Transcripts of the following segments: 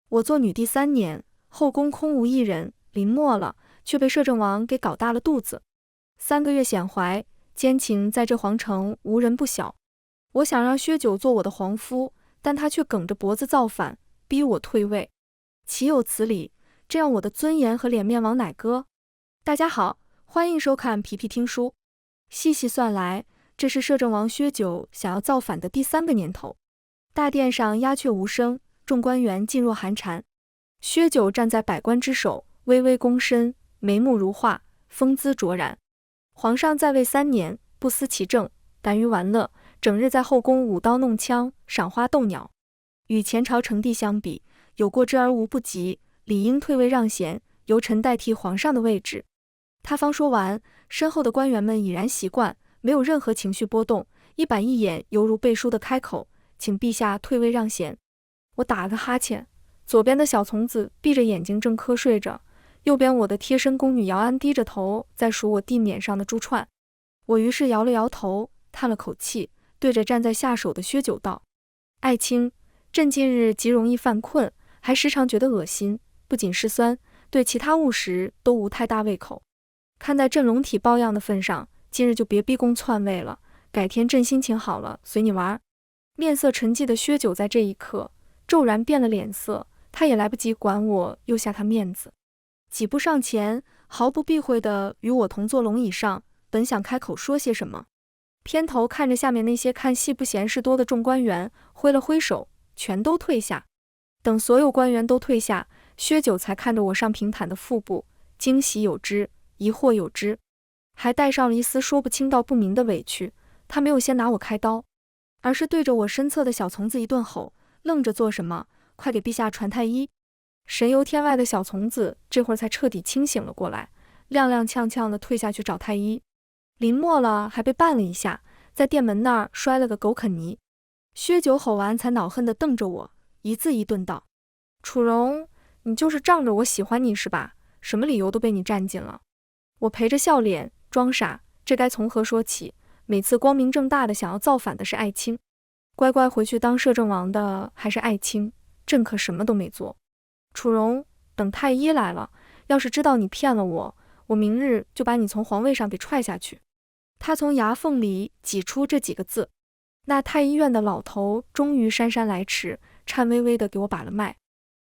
我做女帝3年，后宫空无一人，临末了，却被摄政王给搞大了肚子。3个月显怀，奸情在这皇城无人不晓。我想让薛九做我的皇夫，但他却梗着脖子造反，逼我退位。岂有此理！这样我的尊严和脸面往哪搁？大家好，欢迎收看皮皮听书。细细算来，这是摄政王薛九想要造反的第3个年头。大殿上鸦雀无声，众官员噤若寒蝉。薛九站在百官之首，微微躬身，眉目如画，风姿卓然。皇上在位3年，不思其政，耽于玩乐，整日在后宫舞刀弄枪，赏花斗鸟。与前朝成帝相比，有过之而无不及，理应退位让贤，由臣代替皇上的位置。他方说完，身后的官员们已然习惯，没有任何情绪波动，一板一眼，犹如背书的开口，请陛下退位让贤。我打了个哈欠，左边的小从子闭着眼睛正瞌睡着，右边我的贴身宫女姚安低着头在数我地面上的珠串。我于是摇了摇头，叹了口气，对着站在下手的薛九道：爱卿，朕近日极容易犯困，还时常觉得恶心，不仅是酸，对其他物食都无太大胃口。看在朕龙体抱恙的份上，今日就别逼宫篡位了，改天朕心情好了随你玩。面色沉寂的薛九在这一刻骤然变了脸色，他也来不及管我又下他面子，几步上前，毫不避讳地与我同坐龙椅上，本想开口说些什么，偏头看着下面那些看戏不嫌事多的众官员，挥了挥手，全都退下。等所有官员都退下，薛九才看着我上平坦的腹部，惊喜有之，疑惑有之，还带上了一丝说不清道不明的委屈。他没有先拿我开刀，而是对着我身侧的小从子一顿吼：愣着做什么？快给陛下传太医！神游天外的小从子这会儿才彻底清醒了过来，踉踉跄跄地退下去找太医。临末了还被绊了一下，在殿门那儿摔了个狗啃泥。薛九吼完才恼恨地瞪着我，一字一顿道：楚荣，你就是仗着我喜欢你是吧？什么理由都被你占尽了。我陪着笑脸装傻，这该从何说起？每次光明正大的想要造反的是爱卿，乖乖回去当摄政王的还是爱卿，朕可什么都没做。楚荣，等太医来了，要是知道你骗了我，我明日就把你从皇位上给踹下去。他从牙缝里挤出这几个字。那太医院的老头终于姗姗来迟，颤巍巍地给我把了脉，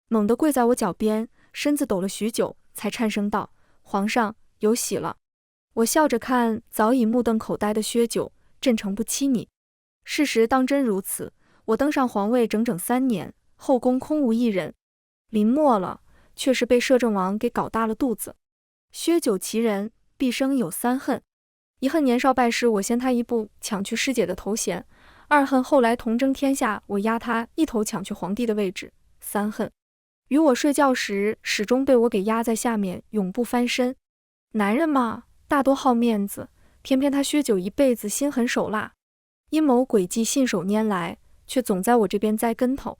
猛地跪在我脚边，身子抖了许久，才颤声道：皇上有喜了。我笑着看早已目瞪口呆的薛九，朕诚不欺你。事实当真如此，我登上皇位整整3年，后宫空无一人，临末了，却是被摄政王给搞大了肚子。薛九其人，毕生有3恨：一恨年少拜师，我先他一步抢去师姐的头衔；二恨后来同争天下，我压他一头抢去皇帝的位置；三恨与我睡觉时始终被我给压在下面，永不翻身。男人嘛，大多好面子，偏偏他薛九一辈子心狠手辣，阴谋诡计信手拈来，却总在我这边栽跟头。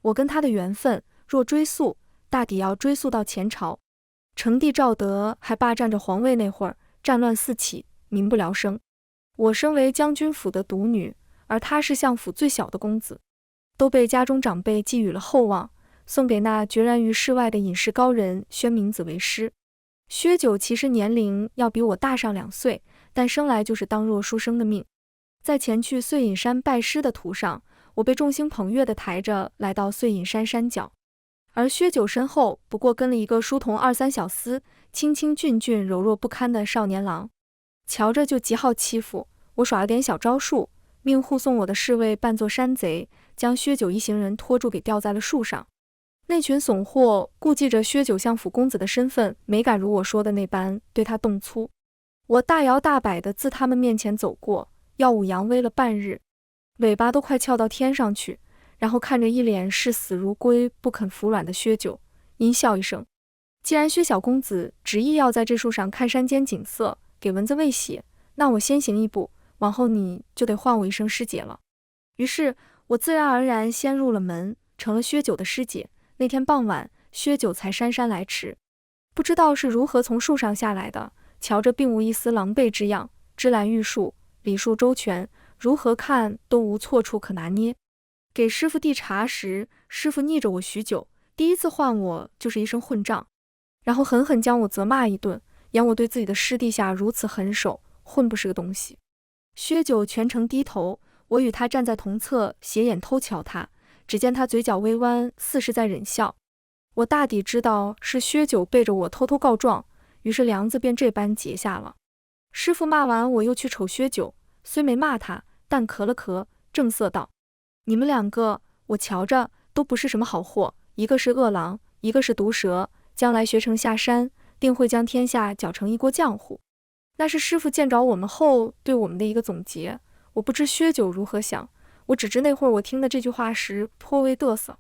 我跟他的缘分若追溯，大抵要追溯到前朝。成帝赵德还霸占着皇位那会儿，战乱四起，民不聊生。我身为将军府的独女，而他是相府最小的公子，都被家中长辈寄予了厚望，送给那决然于世外的隐士高人宣明子为师。薛九其实年龄要比我大上2岁，但生来就是当弱书生的命。在前去碎隐山拜师的途上，我被众星捧月地抬着来到碎隐山山脚，而薛九身后不过跟了一个书童2、3小厮，清清俊俊柔弱不堪的少年郎，瞧着就极好欺负。我耍了点小招数，命护送我的侍卫扮作山贼，将薛九一行人拖住给吊在了树上。那群怂货顾忌着薛九相府公子的身份，没敢如我说的那般对他动粗。我大摇大摆地自他们面前走过，耀武扬威了半日，尾巴都快翘到天上去，然后看着一脸视死如归不肯服软的薛九，阴笑一声：既然薛小公子执意要在这树上看山间景色，给蚊子喂血，那我先行一步，往后你就得唤我一声师姐了。于是我自然而然先入了门，成了薛九的师姐。那天傍晚，薛九才姗姗来迟，不知道是如何从树上下来的，瞧着并无一丝狼狈之样，芝兰玉树，礼数周全，如何看都无错处可拿捏。给师傅递茶时，师傅逆着我许久，第一次唤我就是一声混账，然后狠狠将我责骂一顿，言我对自己的师弟下如此狠手，混不是个东西。薛九全程低头，我与他站在同侧，斜眼偷瞧他，只见他嘴角微弯，似是在忍笑。我大抵知道是薛九背着我偷偷告状，于是梁子便这般结下了。师傅骂完，我又去瞅薛九，虽没骂他，但咳了咳，正色道：“你们两个，我瞧着都不是什么好货，一个是恶狼，一个是毒蛇，将来学成下山，定会将天下搅成一锅浆糊。”那是师傅见着我们后对我们的一个总结，我不知薛九如何想，我只知那会儿我听的这句话时颇为得瑟。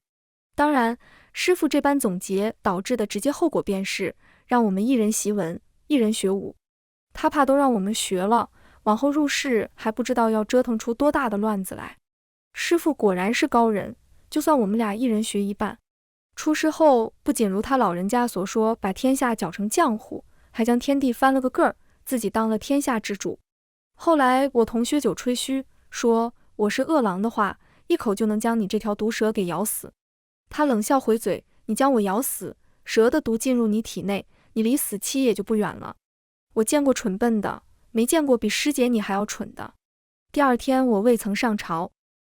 当然，师傅这般总结导致的直接后果便是让我们一人习文，一人学武。他怕都让我们学了，往后入世还不知道要折腾出多大的乱子来。师傅果然是高人，就算我们俩一人学一半，出师后不仅如他老人家所说把天下搅成浆糊，还将天地翻了个个儿，自己当了天下之主。后来我同薛九吹嘘说我是恶狼的话，一口就能将你这条毒蛇给咬死。他冷笑回嘴：“你将我咬死，蛇的毒进入你体内，你离死期也就不远了。”我见过蠢笨的，没见过比师姐你还要蠢的。第二天我未曾上朝，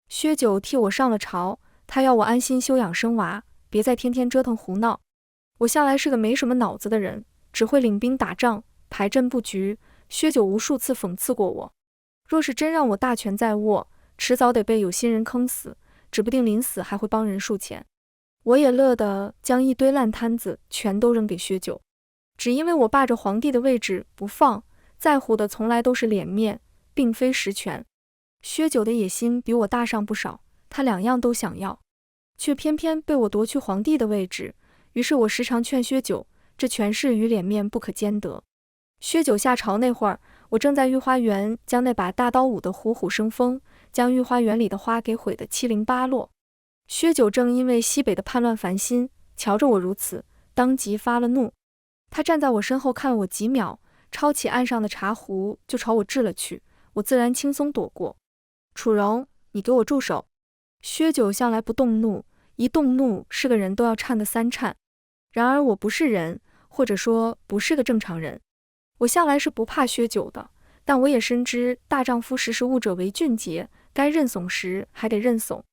薛九替我上了朝，他要我安心休养生娃，别再天天折腾胡闹。我向来是个没什么脑子的人，只会领兵打仗，排阵布局。薛九无数次讽刺过我，若是真让我大权在握，迟早得被有心人坑死，指不定临死还会帮人数钱。我也乐得将一堆烂摊子全都扔给薛九，只因为我霸着皇帝的位置不放，在乎的从来都是脸面，并非实权。薛九的野心比我大上不少，他两样都想要，却偏偏被我夺去皇帝的位置。于是我时常劝薛九，这权势与脸面不可兼得。薛九下朝那会儿，我正在御花园将那把大刀舞得虎虎生风，将御花园里的花给毁得七零八落。薛九正因为西北的叛乱烦心，瞧着我如此，当即发了怒。他站在我身后看了我几秒，抄起案上的茶壶就朝我掷了去，我自然轻松躲过。楚荣，你给我住手！薛九向来不动怒，一动怒是个人都要颤得三颤。然而我不是人，或者说不是个正常人。我向来是不怕薛九的，但我也深知大丈夫识时务者为俊杰，该认怂时还得认怂。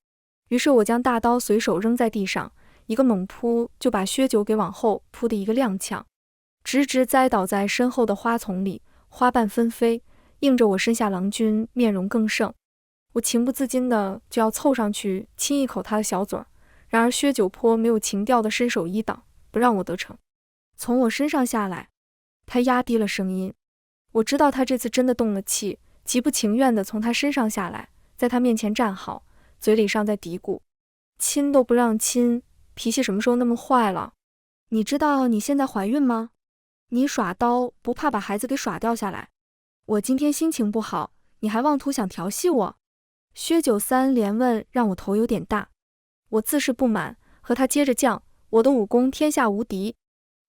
于是我将大刀随手扔在地上，一个猛扑就把薛九给往后扑的一个踉跄，直直栽倒在身后的花丛里，花瓣纷飞，映着我身下郎君面容更盛。我情不自禁的就要凑上去亲一口他的小嘴儿，然而薛九颇没有情调的伸手一挡，不让我得逞。从我身上下来，他压低了声音，我知道他这次真的动了气，极不情愿的从他身上下来，在他面前站好，嘴里尚在嘀咕：“亲都不让亲，脾气什么时候那么坏了？你知道你现在怀孕吗？你耍刀不怕把孩子给耍掉下来？我今天心情不好，你还妄图想调戏我？”薛九三连问，让我头有点大。我自是不满，和他接着犟：“我的武功天下无敌，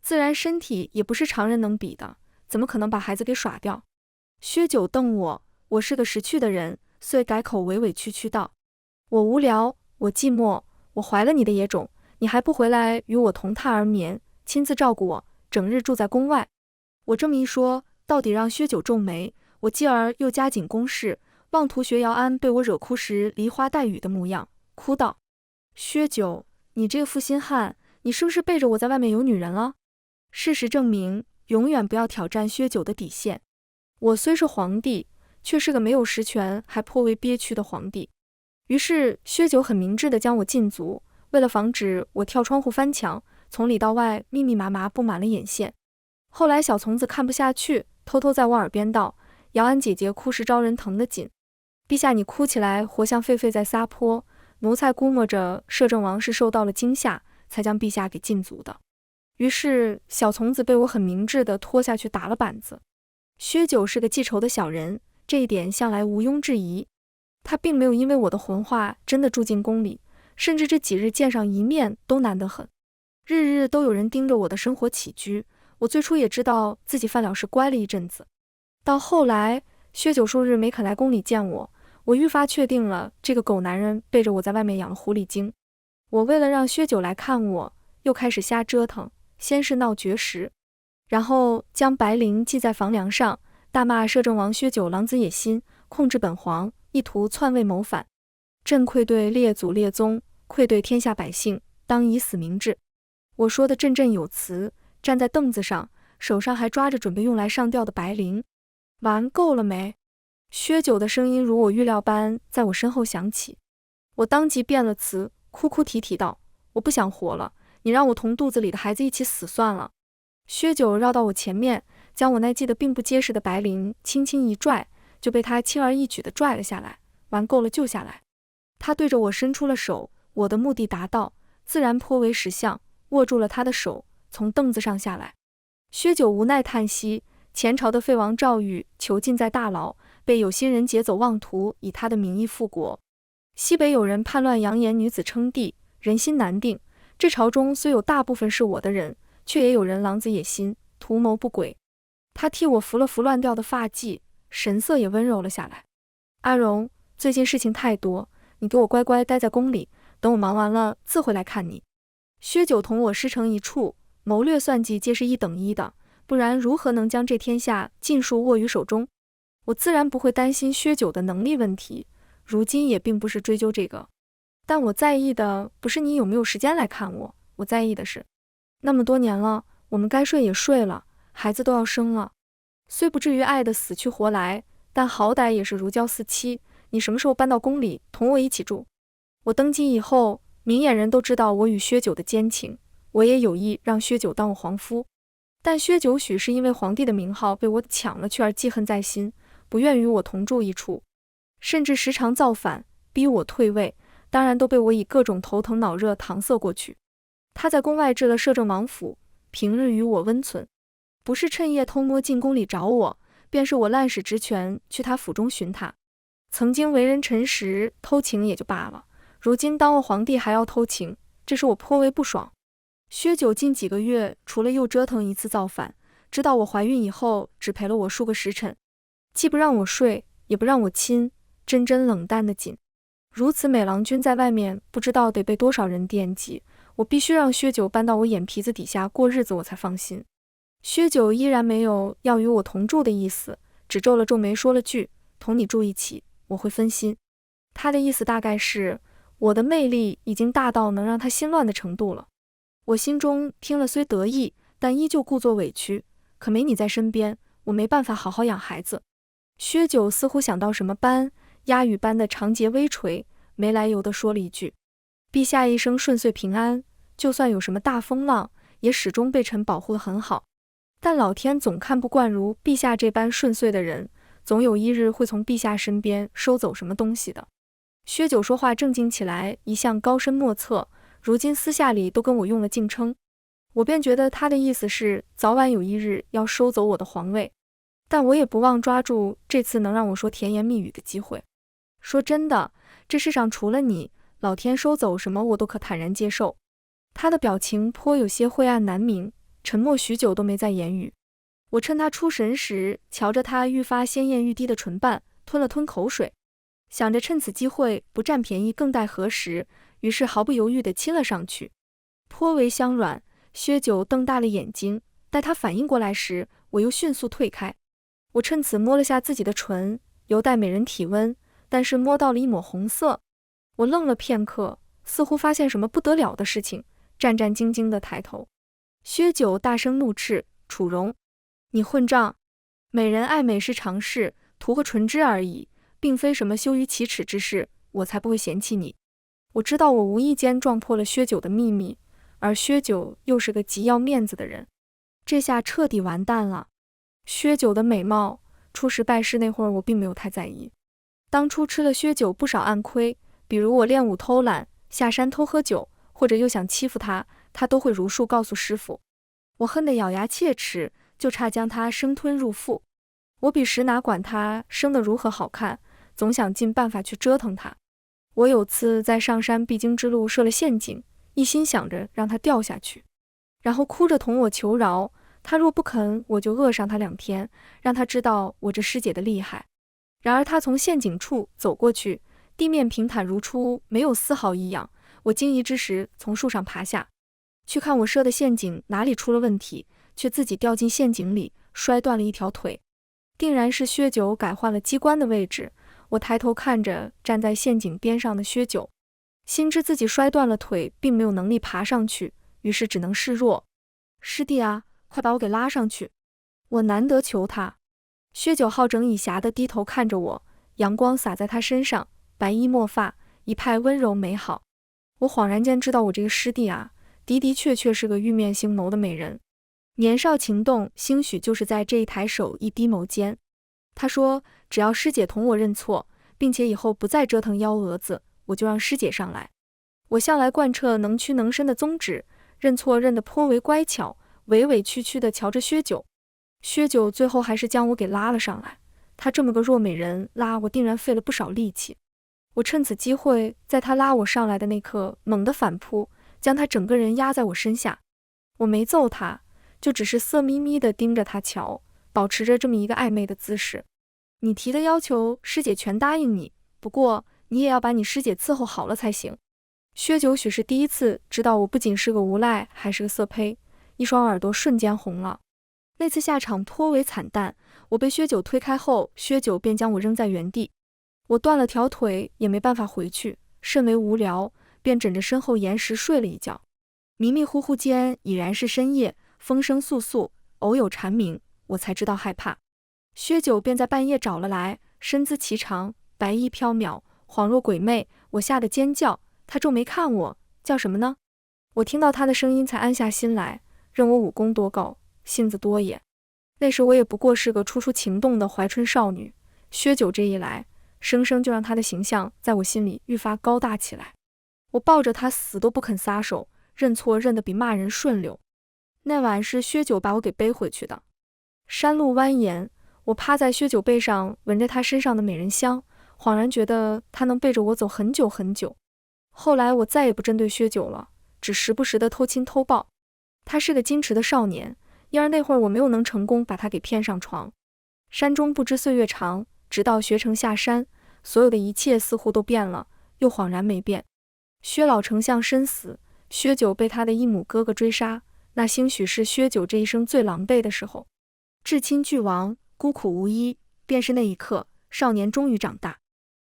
自然身体也不是常人能比的，怎么可能把孩子给耍掉？”薛九瞪我，我是个识趣的人，遂改口委委屈屈道：“我无聊，我寂寞，我怀了你的野种，你还不回来与我同榻而眠，亲自照顾我，整日住在宫外。”我这么一说，到底让薛九皱眉，我继而又加紧攻势，妄图学姚安被我惹哭时梨花带雨的模样，哭道：“薛九，你这个负心汉，你是不是背着我在外面有女人了？”事实证明，永远不要挑战薛九的底线。我虽是皇帝，却是个没有实权还颇为憋屈的皇帝。于是薛九很明智地将我禁足，为了防止我跳窗户翻墙，从里到外密密麻麻布满了眼线。后来小从子看不下去，偷偷在我耳边道：“姚安姐姐哭时招人疼得紧，陛下你哭起来活像狒狒在撒泼，奴才估摸着摄政王是受到了惊吓，才将陛下给禁足的。”于是小从子被我很明智地拖下去打了板子。薛九是个记仇的小人，这一点向来毋庸置疑。他并没有因为我的混话真的住进宫里，甚至这几日见上一面都难得很，日日都有人盯着我的生活起居。我最初也知道自己犯了事，乖了一阵子，到后来薛九数日没肯来宫里见我，我愈发确定了这个狗男人背着我在外面养了狐狸精。我为了让薛九来看我，又开始瞎折腾，先是闹绝食，然后将白灵系在房梁上，大骂摄政王薛九狼子野心，控制本皇，意图篡位谋反。朕愧对列祖列宗，愧对天下百姓，当以死明志。我说的振振有词，站在凳子上，手上还抓着准备用来上吊的白灵。完够了没？薛九的声音如我预料般在我身后响起。我当即变了词，哭哭啼啼道：我不想活了，你让我同肚子里的孩子一起死算了。薛九绕到我前面，将我那系得并不结实的白灵轻轻一拽，就被他轻而易举地拽了下来。完够了就下来。他对着我伸出了手，我的目的达到，自然颇为识相，握住了他的手，从凳子上下来。薛九无奈叹息，前朝的废王赵宇囚禁在大牢，被有心人劫走妄图以他的名义复国。西北有人叛乱扬言女子称帝，人心难定。这朝中虽有大部分是我的人，却也有人狼子野心，图谋不轨。他替我扶了扶乱掉的发髻，神色也温柔了下来。阿荣，最近事情太多，你给我乖乖待在宫里，等我忙完了自会来看你。薛九同我师成一处，谋略算计皆是一等一的，不然如何能将这天下尽数握于手中？我自然不会担心薛九的能力问题，如今也并不是追究这个。但我在意的不是你有没有时间来看我，我在意的是，那么多年了，我们该睡也睡了，孩子都要生了，虽不至于爱得死去活来，但好歹也是如胶似漆。你什么时候搬到宫里同我一起住？我登基以后，明眼人都知道我与薛九的奸情，我也有意让薛九当我皇夫。但薛九许是因为皇帝的名号被我抢了去而记恨在心，不愿与我同住一处，甚至时常造反，逼我退位，当然都被我以各种头疼脑热搪塞过去。他在宫外置了摄政王府，平日与我温存，不是趁夜偷摸进宫里找我，便是我滥使职权去他府中寻他。曾经为人臣时偷情也就罢了，如今当了皇帝还要偷情，这使我颇为不爽。薛九近几个月除了又折腾一次造反，知道我怀孕以后只陪了我数个时辰，既不让我睡，也不让我亲，真冷淡的紧。如此美郎君在外面不知道得被多少人惦记，我必须让薛九搬到我眼皮子底下过日子我才放心。薛九依然没有要与我同住的意思，只皱了皱眉说了句：同你住一起我会分心。他的意思大概是我的魅力已经大到能让他心乱的程度了。我心中听了虽得意，但依旧故作委屈，可没你在身边，我没办法好好养孩子。薛九似乎想到什么般，鸦语般的长节微垂，没来由地说了一句：陛下一生顺遂平安，就算有什么大风浪，也始终被臣保护得很好。但老天总看不惯如陛下这般顺遂的人，总有一日会从陛下身边收走什么东西的。薛九说话正经起来一向高深莫测，如今私下里都跟我用了敬称，我便觉得他的意思是早晚有一日要收走我的皇位。但我也不忘抓住这次能让我说甜言蜜语的机会。说真的，这世上除了你，老天收走什么我都可坦然接受。他的表情颇有些晦暗难明，沉默许久都没再言语。我趁他出神时，瞧着他愈发鲜艳欲滴的唇瓣，吞了吞口水，想着趁此机会不占便宜更待何时，于是毫不犹豫地亲了上去，颇为香软。薛九瞪大了眼睛，待他反应过来时，我又迅速退开。我趁此摸了下自己的唇，犹待美人体温，但是摸到了一抹红色。我愣了片刻，似乎发现什么不得了的事情，战战兢兢地抬头。薛九大声怒斥：楚容，你混账！美人爱美是常事，图个纯之而已，并非什么羞于启齿之事，我才不会嫌弃你。我知道我无意间撞破了薛九的秘密，而薛九又是个极要面子的人，这下彻底完蛋了。薛九的美貌，初时拜师那会儿我并没有太在意，当初吃了薛九不少暗亏，比如我练武偷懒，下山偷喝酒，或者又想欺负他，他都会如数告诉师傅。我恨得咬牙切齿，就差将他生吞入腹。我彼时哪管他生得如何好看，总想尽办法去折腾他。我有次在上山必经之路设了陷阱，一心想着让他掉下去，然后哭着同我求饶，他若不肯，我就饿上他2天，让他知道我这师姐的厉害。然而他从陷阱处走过去，地面平坦如初，没有丝毫异样。我惊疑之时，从树上爬下，去看我设的陷阱哪里出了问题，却自己掉进陷阱里，摔断了一条腿。定然是薛九改换了机关的位置。我抬头看着站在陷阱边上的薛九，心知自己摔断了腿，并没有能力爬上去，于是只能示弱。师弟啊，快把我给拉上去！我难得求他。薛九好整以暇地低头看着我，阳光洒在他身上，白衣墨发，一派温柔美好。我恍然间知道我这个师弟啊，的的确确是个玉面星眸的美人。年少情动，兴许就是在这一抬手一低眸间。他说，只要师姐同我认错，并且以后不再折腾幺蛾子，我就让师姐上来。我向来贯彻能屈能伸的宗旨，认错认得颇为乖巧，委委屈屈地瞧着薛九。薛九最后还是将我给拉了上来，他这么个弱美人，拉我定然费了不少力气。我趁此机会，在他拉我上来的那刻，猛地反扑，将他整个人压在我身下。我没揍他，就只是色眯眯地盯着他瞧，保持着这么一个暧昧的姿势。你提的要求，师姐全答应你，不过你也要把你师姐伺候好了才行。薛九许是第一次知道我不仅是个无赖，还是个色胚，一双耳朵瞬间红了。那次下场颇为惨淡，我被薛九推开后，薛九便将我扔在原地。我断了条腿，也没办法回去，甚为无聊，便枕着身后岩石睡了一觉。迷迷糊糊间已然是深夜，风声簌簌，偶有蝉鸣，我才知道害怕。薛九便在半夜找了来，身姿颀长，白衣飘渺，恍若鬼魅，我吓得尖叫。他皱眉看我，叫什么呢？我听到他的声音才安下心来，任我武功多高，性子多野。那时我也不过是个初出情动的怀春少女，薛九这一来，生生就让他的形象在我心里愈发高大起来。我抱着他死都不肯撒手，认错认得比骂人顺溜。那晚是薛九把我给背回去的。山路蜿蜒，我趴在薛九背上，闻着他身上的美人香，恍然觉得他能背着我走很久很久。后来我再也不针对薛九了，只时不时的偷亲偷抱。他是个矜持的少年，因而那会儿我没有能成功把他给骗上床。山中不知岁月长，直到学成下山，所有的一切似乎都变了，又恍然没变。薛老丞相身死，薛九被他的一母哥哥追杀，那兴许是薛九这一生最狼狈的时候。至亲俱亡，孤苦无依，便是那一刻，少年终于长大。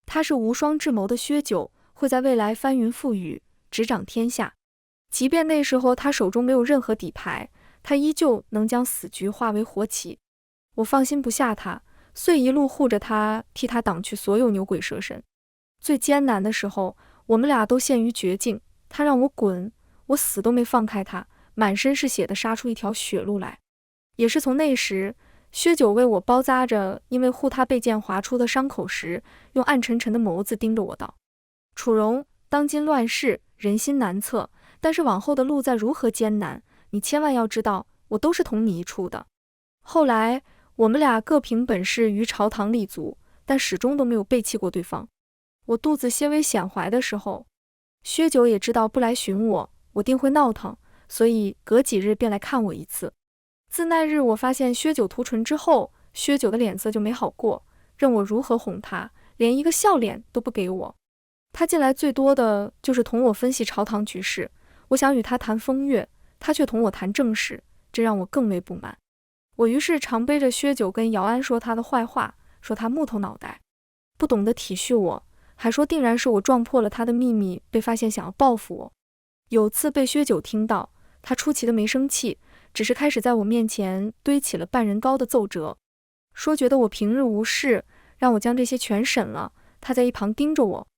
他是无双智谋的薛九，会在未来翻云覆雨，执掌天下。即便那时候他手中没有任何底牌，他依旧能将死局化为活棋。我放心不下他，遂一路护着他，替他挡去所有牛鬼蛇神。最艰难的时候，我们俩都陷于绝境，他让我滚，我死都没放开他，满身是血的杀出一条血路来。也是从那时，薛九为我包扎着因为护他被剑划出的伤口时，用暗沉沉的眸子盯着我道：楚荣，当今乱世，人心难测，但是往后的路再如何艰难，你千万要知道，我都是同你一处的。后来我们俩各凭本事于朝堂立足，但始终都没有背弃过对方。我肚子些微显怀的时候，薛九也知道不来寻我，我定会闹腾，所以隔几日便来看我一次。自那日我发现薛九涂唇之后，薛九的脸色就没好过，任我如何哄他，连一个笑脸都不给我。他近来最多的就是同我分析朝堂局势，我想与他谈风月，他却同我谈正事，这让我更为不满。我于是常背着薛九跟姚安说他的坏话，说他木头脑袋，不懂得体恤我，还说定然是我撞破了他的秘密，被发现想要报复我。有次被薛九听到，他出奇的没生气，只是开始在我面前堆起了半人高的奏折，说觉得我平日无事，让我将这些全审了。他在一旁盯着我，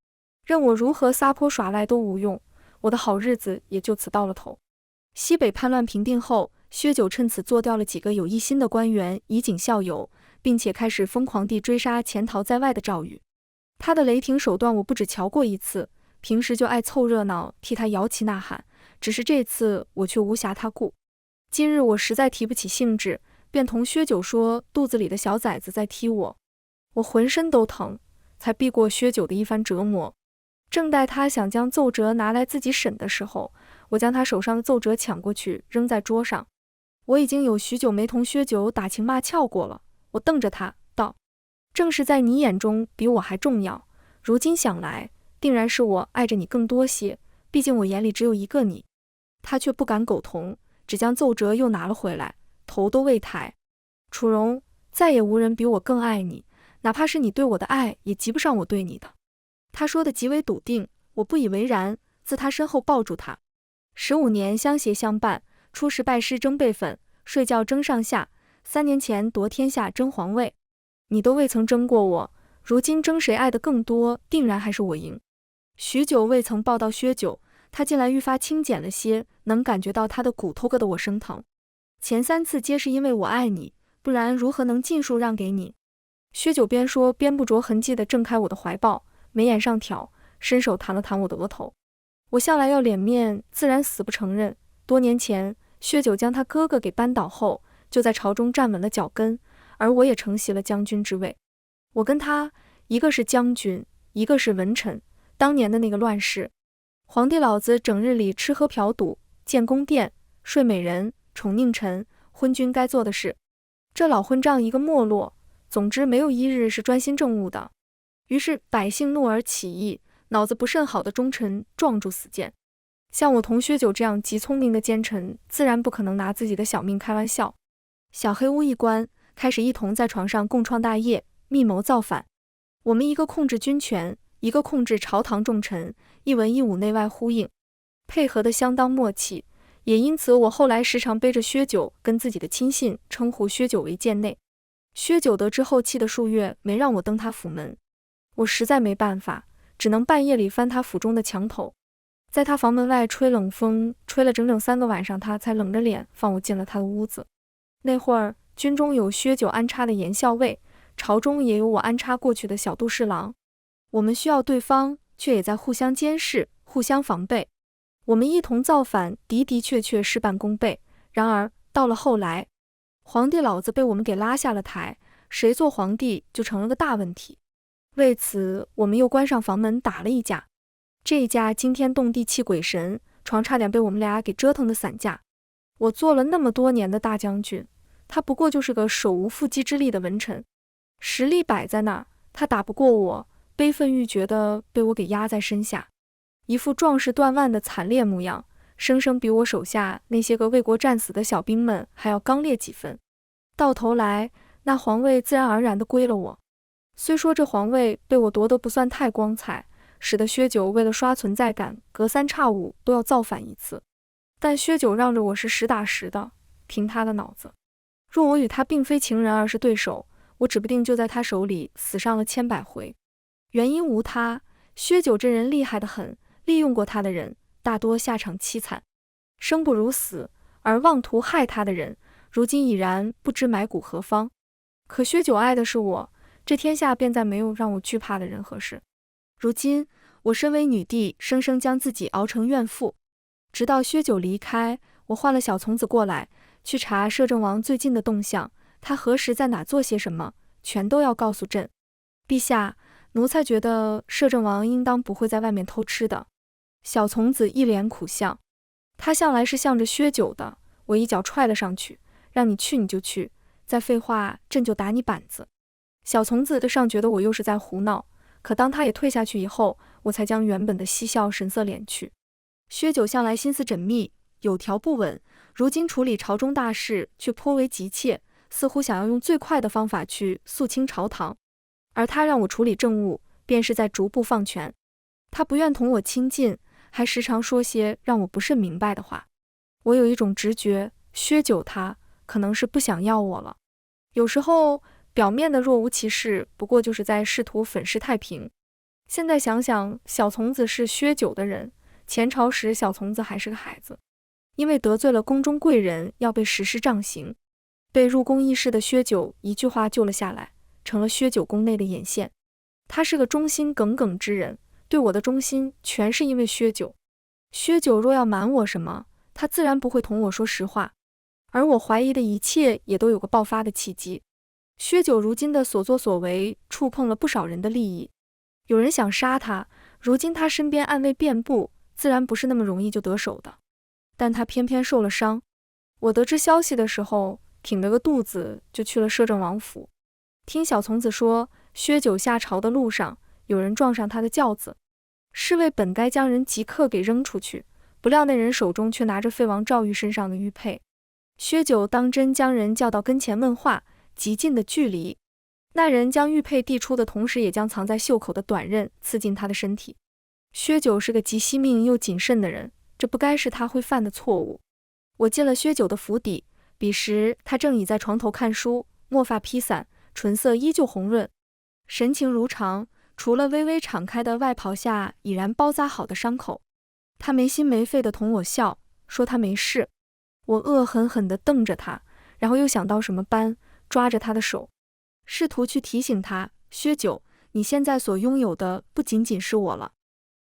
任我如何撒泼耍赖都无用，我的好日子也就此到了头。西北叛乱平定后，薛九趁此做掉了几个有一心的官员，以儆效尤，并且开始疯狂地追杀潜逃在外的赵宇。他的雷霆手段我不只瞧过一次，平时就爱凑热闹，替他摇旗呐喊，只是这次我却无暇他顾。今日我实在提不起兴致，便同薛九说肚子里的小崽子在踢我，我浑身都疼，才避过薛九的一番折磨。正待他想将奏折拿来自己审的时候，我将他手上的奏折抢过去，扔在桌上。我已经有许久没同薛九打情骂俏过了，我瞪着他道：正是在你眼中比我还重要，如今想来，定然是我爱着你更多些，毕竟我眼里只有一个你。他却不敢苟同，只将奏折又拿了回来，头都未抬。楚荣，再也无人比我更爱你，哪怕是你对我的爱，也及不上我对你的。他说的极为笃定，我不以为然，自他身后抱住他。15年相携相伴，初时拜师争辈分，睡觉争上下，3年前夺天下争皇位，你都未曾争过我，如今争谁爱的更多，定然还是我赢。许久未曾抱到薛九，他近来愈发轻减了些，能感觉到他的骨头硌得我生疼。前3次皆是因为我爱你，不然如何能尽数让给你？薛九边说边不着痕迹地挣开我的怀抱，眉眼上挑，伸手弹了弹我的额头。我向来要脸面，自然死不承认。多年前，薛九将他哥哥给扳倒后，就在朝中站稳了脚跟，而我也承袭了将军之位。我跟他，一个是将军，一个是文臣。当年的那个乱世，皇帝老子整日里吃喝嫖赌，建宫殿，睡美人，宠佞臣，昏君该做的事。这老混账一个没落，总之没有一日是专心政务的。于是百姓怒而起义，脑子不甚好的忠臣撞住死谏。像我同薛九这样极聪明的奸臣，自然不可能拿自己的小命开玩笑。小黑屋一关，开始一同在床上共创大业，密谋造反。我们一个控制军权，一个控制朝堂重臣，一文一武内外呼应，配合得相当默契。也因此我后来时常背着薛九跟自己的亲信称呼薛九为贱内。薛九得知后气的数月没让我登他府门，我实在没办法，只能半夜里翻他府中的墙头，在他房门外吹冷风，吹了整整3个晚上，他才冷着脸放我进了他的屋子。那会儿军中有薛九安插的严校尉，朝中也有我安插过去的小杜侍郎，我们需要对方，却也在互相监视，互相防备。我们一同造反，的确事半功倍。然而到了后来，皇帝老子被我们给拉下了台，谁做皇帝就成了个大问题。为此我们又关上房门打了一架，这一架惊天动地气鬼神，床差点被我们俩给折腾的散架。我做了那么多年的大将军，他不过就是个手无缚鸡之力的文臣，实力摆在那儿，他打不过我，悲愤欲绝的被我给压在身下，一副壮士断腕的惨烈模样，生生比我手下那些个为国战死的小兵们还要刚烈几分。到头来，那皇位自然而然地归了我。虽说这皇位被我夺得不算太光彩，使得薛九为了刷存在感，隔3差5都要造反一次，但薛九让着我是实打实的，凭他的脑子。若我与他并非情人，而是对手，我指不定就在他手里死上了千百回。原因无他，薛九这人厉害得很，利用过他的人大多下场凄惨，生不如死，而妄图害他的人如今已然不知埋骨何方。可薛九爱的是我，这天下便再没有让我惧怕的人和事。如今我身为女帝，生生将自己熬成怨妇。直到薛九离开，我换了小从子过来，去查摄政王最近的动向，他何时在哪做些什么，全都要告诉朕。陛下，奴才觉得摄政王应当不会在外面偷吃的。小从子一脸苦相，他向来是向着薛九的，我一脚踹了上去，让你去你就去，再废话朕就打你板子。小从子的上觉得我又是在胡闹，可当他也退下去以后，我才将原本的嬉笑神色敛去。薛九向来心思缜密，有条不紊，如今处理朝中大事却颇为急切，似乎想要用最快的方法去肃清朝堂。而他让我处理政务，便是在逐步放权。他不愿同我亲近，还时常说些让我不甚明白的话。我有一种直觉，薛九他可能是不想要我了。有时候表面的若无其事，不过就是在试图粉饰太平。现在想想，小从子是薛九的人，前朝时小从子还是个孩子，因为得罪了宫中贵人，要被实施杖刑，被入宫议事的薛九一句话救了下来，成了薛九宫内的眼线。他是个忠心耿耿之人，对我的忠心全是因为薛九。薛九若要瞒我什么，他自然不会同我说实话，而我怀疑的一切也都有个爆发的契机。薛九如今的所作所为触碰了不少人的利益，有人想杀他，如今他身边暗卫遍布，自然不是那么容易就得手的。但他偏偏受了伤。我得知消息的时候，挺着个肚子就去了摄政王府。听小从子说，薛九下朝的路上，有人撞上他的轿子。侍卫本该将人即刻给扔出去，不料那人手中却拿着废王赵玉身上的玉佩。薛九当真将人叫到跟前问话，极近的距离。那人将玉佩递出的同时，也将藏在袖口的短刃刺进他的身体。薛九是个极惜命又谨慎的人，这不该是他会犯的错误。我进了薛九的府邸，彼时他正倚在床头看书，墨发披散，唇色依旧红润，神情如常，除了微微敞开的外袍下已然包扎好的伤口。他没心没肺地同我笑，说他没事。我恶狠狠地瞪着他，然后又想到什么般，抓着他的手，试图去提醒他，薛九，你现在所拥有的不仅仅是我了。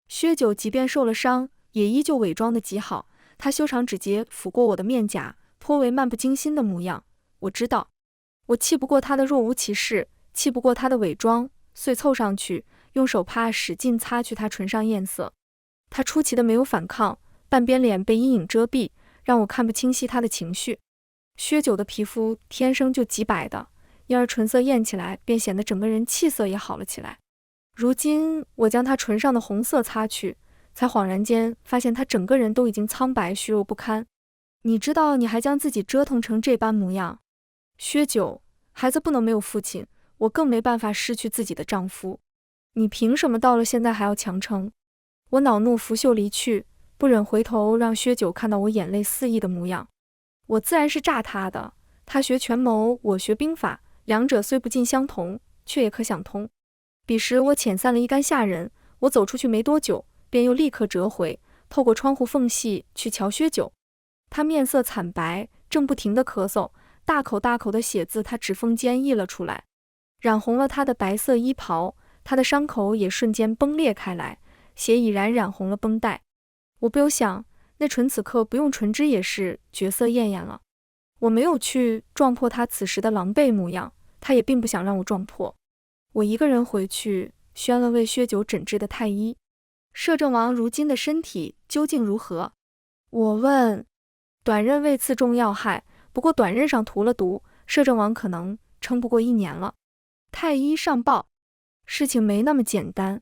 薛九即便受了伤，也依旧伪装得极好，他修长指节抚过我的面颊，颇为漫不经心的模样。我知道，我气不过他的若无其事，气不过他的伪装，遂凑上去，用手帕使劲擦去他唇上艳色。他出奇的没有反抗，半边脸被阴影遮蔽，让我看不清晰他的情绪。薛九的皮肤天生就极白的，因而唇色艳起来，便显得整个人气色也好了起来。如今我将他唇上的红色擦去，才恍然间发现他整个人都已经苍白虚弱不堪。你知道你还将自己折腾成这般模样？薛九，孩子不能没有父亲，我更没办法失去自己的丈夫。你凭什么到了现在还要强撑？我恼怒拂袖离去，不忍回头让薛九看到我眼泪四溢的模样。我自然是诈他的，他学权谋，我学兵法，两者虽不尽相同，却也可想通。彼时我遣散了一干下人，我走出去没多久，便又立刻折回，透过窗户缝隙去瞧薛九。他面色惨白，正不停地咳嗽，大口大口的血自他指缝间溢了出来，染红了他的白色衣袍，他的伤口也瞬间崩裂开来，血已然染红了绷带。我不由想，那唇此刻不用唇脂也是绝色艳艳了。我没有去撞破他此时的狼狈模样，他也并不想让我撞破。我一个人回去宣了为薛九诊治的太医。摄政王如今的身体究竟如何？我问。短刃未刺中要害，不过短刃上涂了毒，摄政王可能撑不过1年了。太医上报，事情没那么简单。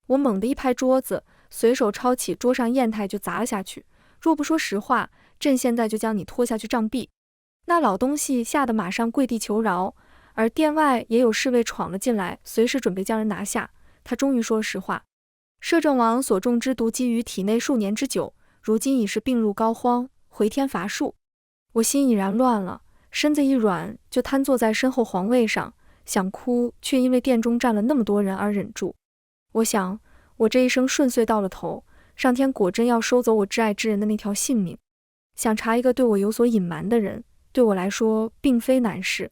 我猛地一拍桌子，随手抄起桌上砚台就砸了下去。若不说实话，朕现在就将你拖下去杖毙。那老东西吓得马上跪地求饶，而殿外也有侍卫闯了进来，随时准备将人拿下。他终于说了实话，摄政王所中之毒积于体内数年之久，如今已是病入膏肓，回天乏术。我心已然乱了，身子一软就瘫坐在身后皇位上，想哭却因为殿中站了那么多人而忍住。我想，我这一生顺遂到了头，上天果真要收走我挚爱之人的那条性命。想查一个对我有所隐瞒的人，对我来说并非难事。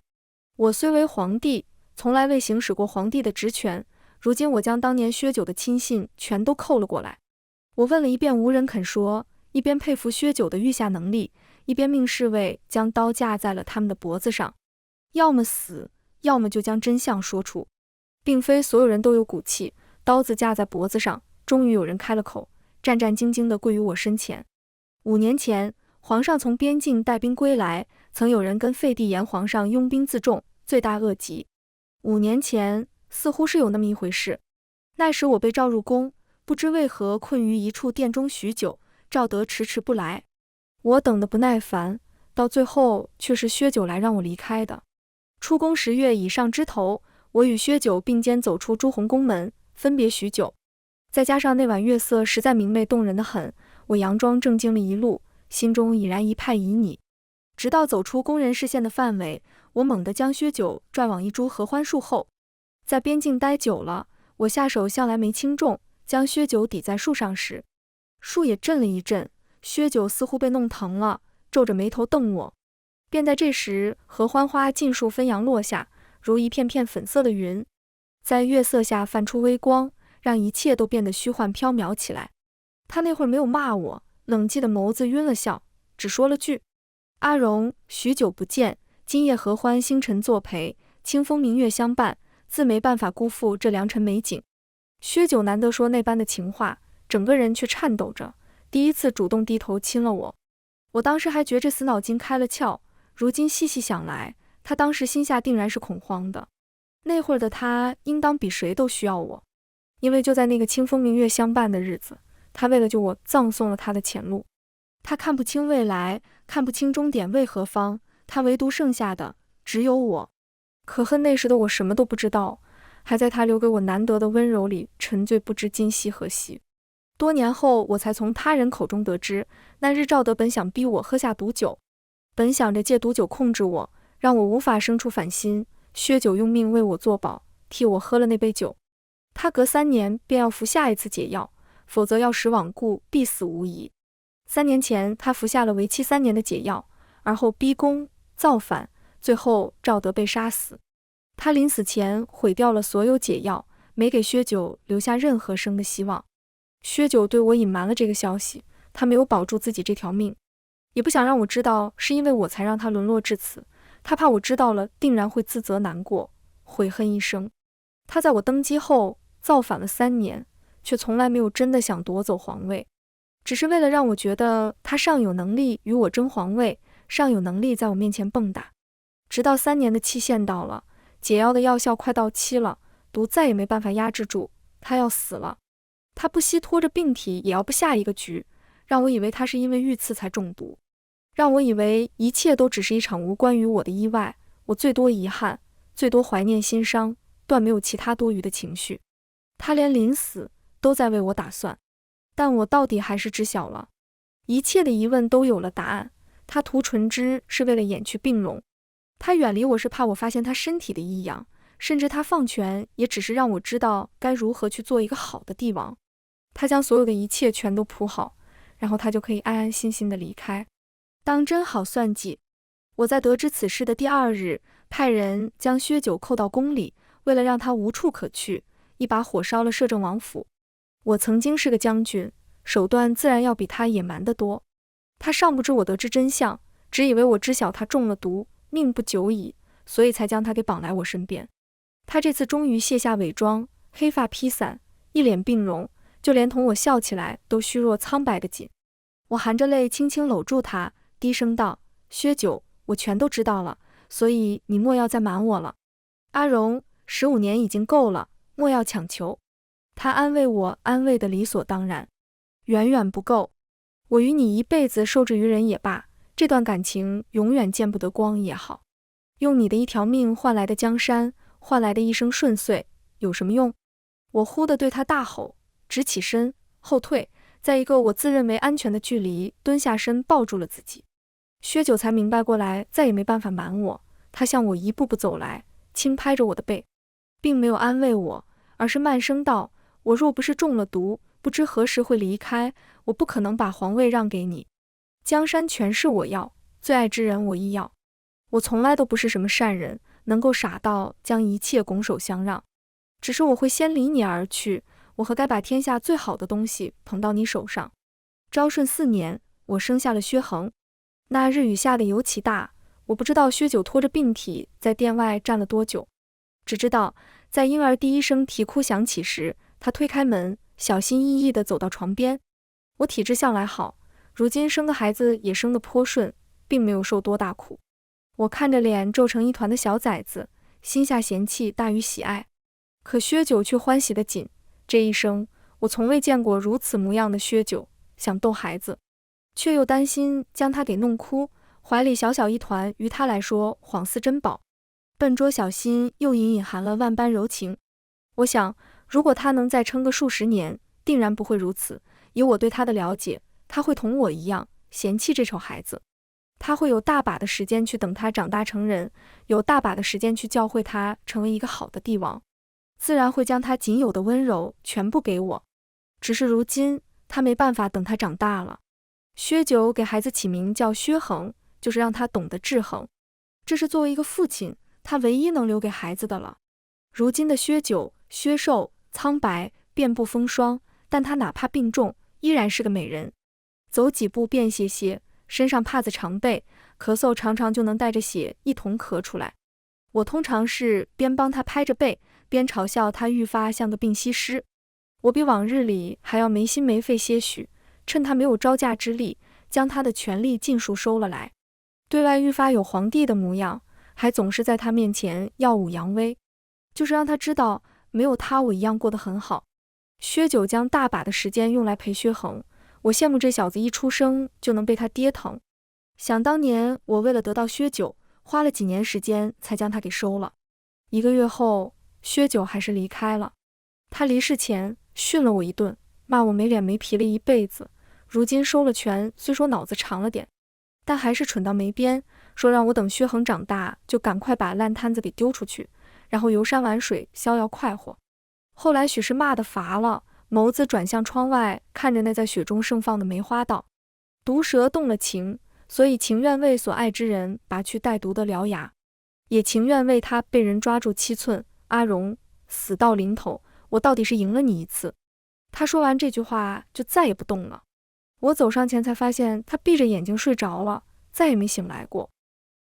我虽为皇帝，从来未行使过皇帝的职权，如今我将当年薛九的亲信全都扣了过来。我问了一遍无人肯说，一边佩服薛九的御下能力，一边命侍卫将刀架在了他们的脖子上，要么死，要么就将真相说出。并非所有人都有骨气，刀子架在脖子上，终于有人开了口，战战兢兢地跪于我身前。5年前，皇上从边境带兵归来，曾有人跟废帝言皇上拥兵自重，罪大恶极。5年前，似乎是有那么一回事。那时我被召入宫，不知为何困于一处殿中许久，赵德迟迟不来。我等得不耐烦，到最后却是薛九来让我离开的。出宫10月以上之头，我与薛九并肩走出朱红宫门，分别许久。再加上那晚月色实在明媚动人的很，我佯装正经了一路，心中已然一派旖旎。直到走出宫人视线的范围，我猛地将薛九拽往一株合欢树后。在边境待久了，我下手向来没轻重，将薛九抵在树上时，树也震了一震，薛九似乎被弄疼了，皱着眉头瞪我。便在这时，合欢花尽数分扬落下，如一片片粉色的云，在月色下泛出微光，让一切都变得虚幻缥缈起来。他那会儿没有骂我，冷寂的眸子晕了笑，只说了句：阿荣，许久不见，今夜合欢星辰作陪，清风明月相伴，自没办法辜负这良辰美景。薛九难得说那般的情话，整个人却颤抖着，第一次主动低头亲了我。我当时还觉这死脑筋开了窍，如今细细想来，他当时心下定然是恐慌的。那会儿的他应当比谁都需要我，因为就在那个清风明月相伴的日子，他为了救我，葬送了他的前路。他看不清未来，看不清终点为何方，他唯独剩下的只有我。可恨那时的我什么都不知道，还在他留给我难得的温柔里沉醉不知今夕何夕。多年后，我才从他人口中得知，那日赵德本想逼我喝下毒酒，本想着借毒酒控制我，让我无法生出反心。薛九用命为我作保，替我喝了那杯酒。他隔3年便要服下一次解药，否则药石罔顾，必死无疑。3年前，他服下了为期3年的解药，而后逼宫造反，最后赵德被杀死。他临死前毁掉了所有解药，没给薛九留下任何生的希望。薛九对我隐瞒了这个消息，他没有保住自己这条命，也不想让我知道是因为我才让他沦落至此。他怕我知道了定然会自责难过，悔恨一生。他在我登基后造反了3年，却从来没有真的想夺走皇位，只是为了让我觉得他尚有能力与我争皇位，尚有能力在我面前蹦跶。直到3年的期限到了，解药的药效快到期了，毒再也没办法压制住，他要死了。他不惜拖着病体也要布下一个局，让我以为他是因为遇刺才中毒，让我以为一切都只是一场无关于我的意外。我最多遗憾，最多怀念心伤，断没有其他多余的情绪。他连临死都在为我打算，但我到底还是知晓了，一切的疑问都有了答案。他涂唇脂是为了掩去病容，他远离我是怕我发现他身体的异样，甚至他放权也只是让我知道该如何去做一个好的帝王。他将所有的一切全都铺好，然后他就可以安安心心的离开。当真好算计。我在得知此事的第2日，派人将薛九扣到宫里，为了让他无处可去，一把火烧了摄政王府。我曾经是个将军，手段自然要比他野蛮得多。他尚不知我得知真相，只以为我知晓他中了毒，命不久矣，所以才将他给绑来我身边。他这次终于卸下伪装，黑发披散，一脸病容，就连同我笑起来都虚弱苍白的紧。我含着泪轻轻搂住他，低声道：薛九，我全都知道了，所以你莫要再瞒我了。阿荣，15年已经够了，莫要强求。他安慰我，安慰的理所当然。远远不够，我与你一辈子受制于人也罢，这段感情永远见不得光也好。用你的一条命换来的江山，换来的一生顺遂，有什么用？我忽地对他大吼，直起身后退，在一个我自认为安全的距离蹲下身抱住了自己。薛九才明白过来，再也没办法瞒我，他向我一步步走来，轻拍着我的背，并没有安慰我，而是慢声道：我若不是中了毒，不知何时会离开，我不可能把皇位让给你。江山权势我要，最爱之人我亦要。我从来都不是什么善人，能够傻到将一切拱手相让，只是我会先离你而去，我何该把天下最好的东西捧到你手上。昭顺4年，我生下了薛恒。那日雨下得尤其大，我不知道薛九拖着病体在殿外站了多久，只知道在婴儿第一声啼哭响起时，他推开门，小心翼翼地走到床边。我体质向来好，如今生个孩子也生得颇顺，并没有受多大苦。我看着脸皱成一团的小崽子，心下嫌弃大于喜爱，可薛九却欢喜得紧。这一生，我从未见过如此模样的薛九，想逗孩子，却又担心将他给弄哭，怀里小小一团于他来说恍似珍宝，笨拙小心又隐隐含了万般柔情。我想，如果他能再撑个数十年，定然不会如此。以我对他的了解，他会同我一样嫌弃这丑孩子，他会有大把的时间去等他长大成人，有大把的时间去教会他成为一个好的帝王，自然会将他仅有的温柔全部给我。只是如今他没办法等他长大了。薛九给孩子起名叫薛恒，就是让他懂得制衡，这是作为一个父亲他唯一能留给孩子的了。如今的薛九削瘦苍白，遍布风霜，但他哪怕病重，依然是个美人。走几步便歇歇，身上帕子常备，咳嗽常常就能带着血一同咳出来。我通常是边帮他拍着背，边嘲笑他愈发像个病西施。我比往日里还要没心没肺些许，趁他没有招架之力，将他的权力尽数收了来，对外愈发有皇帝的模样，还总是在他面前耀武扬威，就是让他知道没有他我一样过得很好。薛九将大把的时间用来陪薛恒，我羡慕这小子一出生就能被他爹疼。想当年我为了得到薛九，花了几年时间才将他给收了。1个月后，薛九还是离开了。他离世前训了我一顿，骂我没脸没皮了一辈子。如今收了权，虽说脑子长了点，但还是蠢到没边，说让我等薛恒长大就赶快把烂摊子给丢出去，然后游山玩水，逍遥快活。后来许是骂得乏了，眸子转向窗外，看着那在雪中盛放的梅花道：毒蛇动了情，所以情愿为所爱之人拔去带毒的獠牙，也情愿为他被人抓住7寸。阿荣，死到临头，我到底是赢了你一次。他说完这句话就再也不动了。我走上前才发现他闭着眼睛睡着了，再也没醒来过。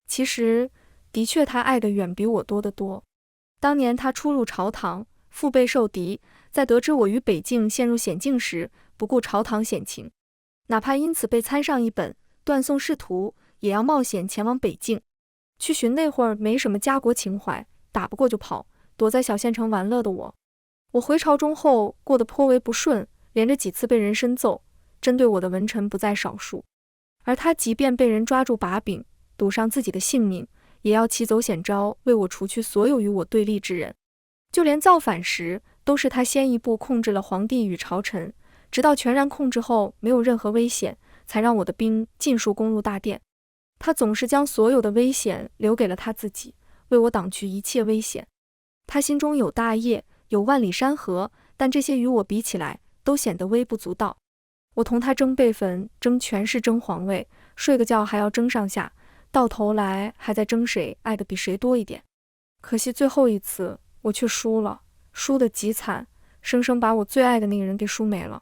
其实的确他爱的远比我多得多。当年他初入朝堂，腹背受敌，在得知我于北境陷入险境时，不顾朝堂险情，哪怕因此被参上一本断送仕途，也要冒险前往北境去寻那会儿没什么家国情怀，打不过就跑，躲在小县城玩乐的我。我回朝中后过得颇为不顺，连着几次被人深奏，针对我的文臣不在少数。而他即便被人抓住把柄，赌上自己的性命，也要起走险招为我除去所有与我对立之人。就连造反时，都是他先一步控制了皇帝与朝臣，直到全然控制后没有任何危险，才让我的兵尽数攻入大殿。他总是将所有的危险留给了他自己，为我挡去一切危险。他心中有大业，有万里山河，但这些与我比起来，都显得微不足道。我同他争辈分，争权势，争皇位，睡个觉还要争上下，到头来还在争谁爱的比谁多一点。可惜最后一次我却输了，输得极惨，生生把我最爱的那个人给输没了。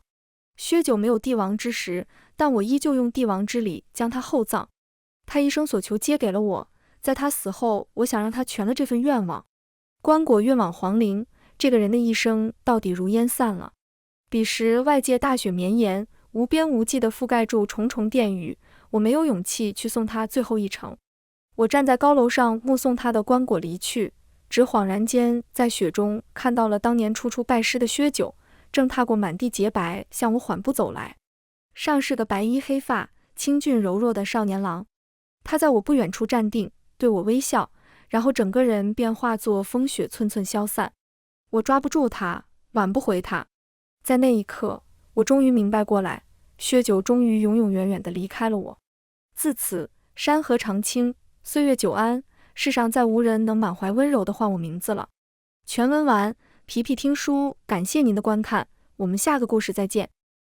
薛九没有帝王之实，但我依旧用帝王之礼将他厚葬。他一生所求皆给了我，在他死后，我想让他全了这份愿望。棺椁运往皇陵，这个人的一生到底如烟散了。彼时外界大雪绵延，无边无际地覆盖住重重殿宇，我没有勇气去送他最后一程。我站在高楼上目送他的棺椁离去，只恍然间在雪中看到了当年初出拜师的薛九，正踏过满地洁白向我缓步走来。上是个白衣黑发、清俊柔弱的少年郎，他在我不远处站定，对我微笑，然后整个人便化作风雪寸寸消散。我抓不住他，挽不回他。在那一刻，我终于明白过来，薛九终于永永远远地离开了我。自此，山河长青，岁月久安，世上再无人能满怀温柔地唤我名字了。全文完，皮皮听书，感谢您的观看，我们下个故事再见。